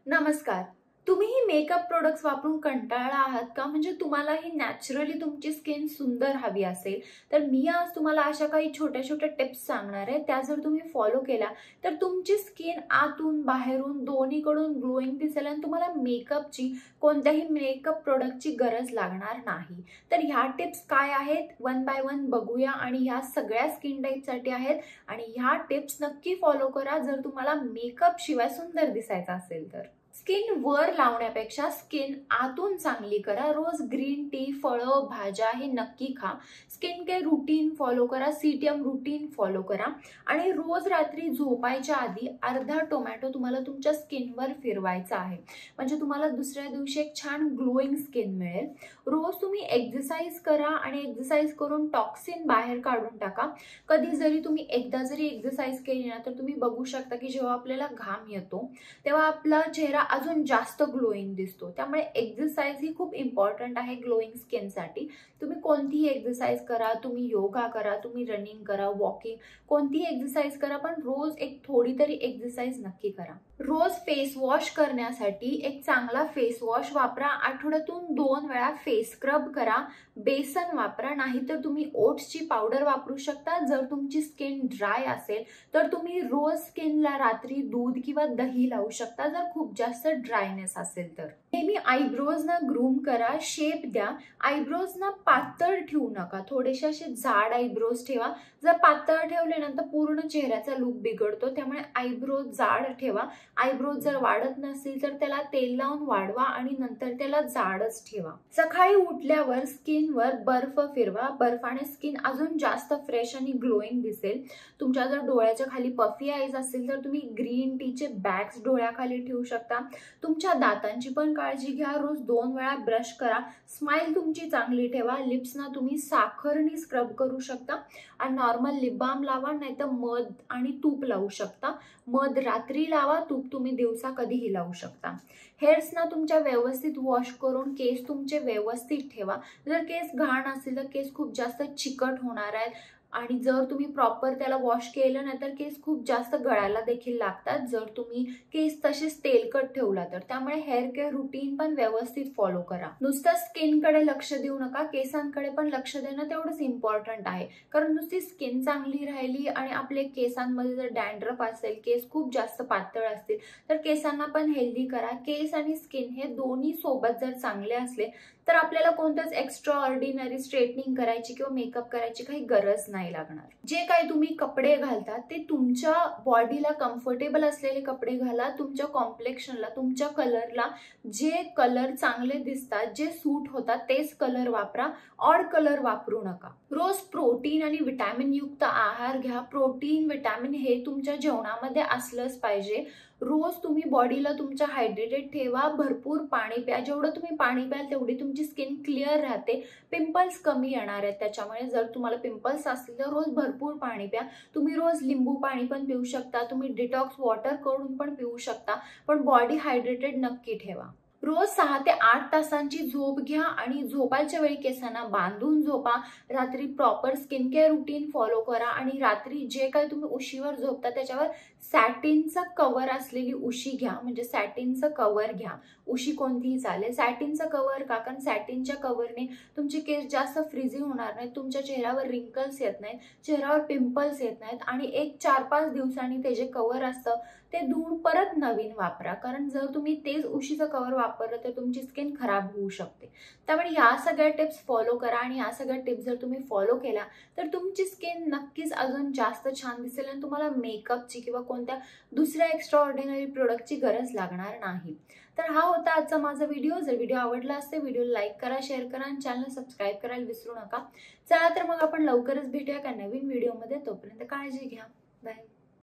नमस्कार. तुम्हीही makeup products वापरून कंटाळला आहात का? म्हणजे तुम्हालाही नॅचरली तुमची स्किन सुंदर हवी असेल तर मी आज तुम्हाला अशा काही छोट्या टिप्स सांगणार आहे. त्या जर तुम्ही फॉलो केल्या तर तुमची स्किन आतून बाहेरून दोन्हीकडून ग्लोईंग दिसेल आणि तुम्हाला मेकअपची कोणत्याही मेकअप प्रोडक्टची गरज लागणार नाही. तर ह्या टिप्स काय आहेत वन बाय वन बघूया आणि ह्या सगळ्या स्किन टाईपसाठी आहेत आणि ह्या टिप्स नक्की फॉलो करा जर तुम्हाला मेकअप शिवाय सुंदर दिसायचं असेल तर. स्किन वर लावण्यापेक्षा स्किन आतून चांगली करा. रोज ग्रीन टी, फळं, भाज्या हे नक्की खा. स्किन केअर रुटीन फॉलो करा, सीटीएम रुटीन फॉलो करा आणि रोज रात्री झोपायच्या आधी अर्धा टोमॅटो तुम्हाला तुमच्या स्किनवर फिरवायचा आहे. म्हणजे तुम्हाला दुसऱ्या दिवशी एक छान ग्लोईंग स्किन मिळेल. रोज तुम्ही एक्सरसाइज करा आणि एक्सरसाइज करून टॉक्सिन बाहेर काढून टाका. कधी जरी तुम्ही एकदा जरी एक्सरसाइज केली ना तर तुम्ही बघू शकता की जेव्हा आपल्याला घाम येतो तेव्हा आपला चेहरा अजून जास्त ग्लोईंग दिसतो. त्यामुळे एक्सरसाइज ही खूप इम्पॉर्टंट आहे ग्लोईंग स्किनसाठी. तुम्ही कोणतीही एक्सरसाइज करा, तुम्ही योगा करा, तुम्ही रनिंग करा, वॉकिंग, कोणतीही एक्सरसाइज करा, पण रोज एक थोडी तरी एक्सरसाइज नक्की करा. रोज फेस वॉश करण्यासाठी एक चांगला फेस वॉश वापरा. आठवड्यातून 2 वेळा फेस स्क्रब करा. बेसन वापरा, नाहीतर तुम्ही ओट्सची पावडर वापरू शकता. जर तुमची स्किन ड्राय असेल तर तुम्ही रोज स्किनला रात्री दूध किंवा दही लावू शकता जर खूप जास्त ड्रायनेस असेल तर. नेहमी आयब्रोजना ग्रूम करा, शेप द्या. आयब्रोजना पातळ ठेवू नका, थोडेसे असे जाड आयब्रोज ठेवा. जर पातळ ठेवले ना तर पूर्ण चेहऱ्याचा लुक बिघडतो. त्यामुळे आयब्रोज जाड ठेवा. आयब्रोज जर वाढत नसेल तर त्याला तेल लावून वाढवा आणि नंतर त्याला जाडच ठेवा. सकाळी उठल्यावर स्किनवर बर्फ फिरवा. बर्फाने स्किन अजून जास्त फ्रेश आणि ग्लोईंग दिसेल. तुमच्या जर डोळ्याच्या खाली पफी आईज असेल तर तुम्ही ग्रीन टीचे बॅग्स डोळ्याखाली ठेवू शकता. तुमच्या दातांची पण काळजी घ्या. रोज 2 वेळा ब्रश करा. स्माइल तुमची चांगली ठेवा. लिप्सना तुम्ही साखरनी स्क्रब करू शकता आणि नॉर्मल लिप बाम लावा, नाहीतर मध आणि तूप लावू शकता. मध रात्री लावा, तूप तुम्ही दिवसा कधीही लावू शकता. हेअर्सना तुमच्या व्यवस्थित वॉश करून केस तुमचे व्यवस्थित ठेवा. जर केस घाण असेल तर केस खूप जास्त चिकट होणार आहेत आणि जर तुम्ही प्रॉपर त्याला वॉश केलं नाही तर केस खूप जास्त गळायला देखील लागतात जर तुम्ही केस तसेच तेलकट ठेवला तर. त्यामुळे हेअर केअर रुटीन पण व्यवस्थित फॉलो करा. नुसतं स्किनकडे लक्ष देऊ नका, केसांकडे पण लक्ष देणं तेवढंच इम्पॉर्टंट आहे. कारण नुसती स्किन चांगली राहिली आणि आपले केसांमध्ये जर डॅन्ड्रफ असेल, केस खूप जास्त पातळ असतील तर केसांना पण हेल्दी करा. केस आणि स्किन हे दोन्ही सोबत जर चांगले असले तर आपल्याला कोणतंच एक्स्ट्रा ऑर्डिनरी स्ट्रेटनिंग करायची किंवा मेकअप करायची काही गरज नाही लागणार. जे काही तुम्ही कपडे घालता ते तुमच्या बॉडीला कम्फर्टेबल असलेले कपडे घाला. तुमच्या कॉम्प्लेक्शनला, तुमच्या कलरला जे कलर चांगले दिसतात, जे सूट होतात तेच कलर वापरा. ऑड कलर वापरू नका. रोज प्रोटीन आणि विटॅमिन युक्त आहार घ्या. प्रोटीन, विटॅमिन हे तुमच्या जेवणामध्ये असलंच पाहिजे. रोज तुम्ही बॉडीला तुमच्या हायड्रेटेड ठेवा. भरपूर पाणी प्या. जेवढं तुम्ही पाणी प्याल तेवढी तुमची स्किन क्लिअर राहते. पिंपल्स कमी येणार आहेत त्याच्यामुळे. जर तुम्हाला पिंपल्स असतील तर रोज भरपूर पाणी प्या. तुम्ही रोज लिंबू पाणी पण पिऊ शकता. तुम्ही डिटॉक्स वॉटर करून पण पिऊ शकता. पण बॉडी हायड्रेटेड नक्की ठेवा. रोज 6 ते 8 तासांची झोप घ्या आणि झोपायच्या वेळी केसांना बांधून झोपा. रात्री proper skin care routine follow करा आणि रात्री जे काही तुम्ही उशीवर झोपता त्याच्यावर सॅटिनचं कव्हर असलेली उशी घ्या. म्हणजे सॅटिनचं कव्हर घ्या. उशी कोणतीही चालेल. सॅटिनचं कव्हर का? कारण सॅटिनच्या कव्हरने तुमचे केस जास्त फ्रीझी होणार नाहीत, तुमच्या चेहऱ्यावर रिंकल्स येत नाहीत, चेहऱ्यावर पिंपल्स येत नाहीत आणि एक 4-5 दिवसांनी ते जे कव्हर असतं ते धुवून परत नवीन वापरा. कारण जर तुम्ही तेच उशीचं कव्हर वापरलं तर तुमची स्किन खराब होऊ शकते. त्यामुळे ह्या सगळ्या टिप्स फॉलो करा आणि ह्या सगळ्या टिप्स जर तुम्ही फॉलो केल्या तर तुमची स्किन नक्कीच अजून जास्त छान दिसेल आणि तुम्हाला मेकअपची किंवा कोणत्या दुसऱ्या एक्स्ट्रा ऑर्डिनरी प्रोडक्टची गरज लागणार नाही. तर हा होता आजचा माझा व्हिडिओ. जर व्हिडिओ आवडला असेल व्हिडिओ लाईक करा, शेअर करा आणि चॅनल सबस्क्राईब करायला विसरू नका. चला तर मग आपण लवकरच भेटूया एका नवीन व्हिडिओमध्ये. तोपर्यंत काळजी घ्या. बाय.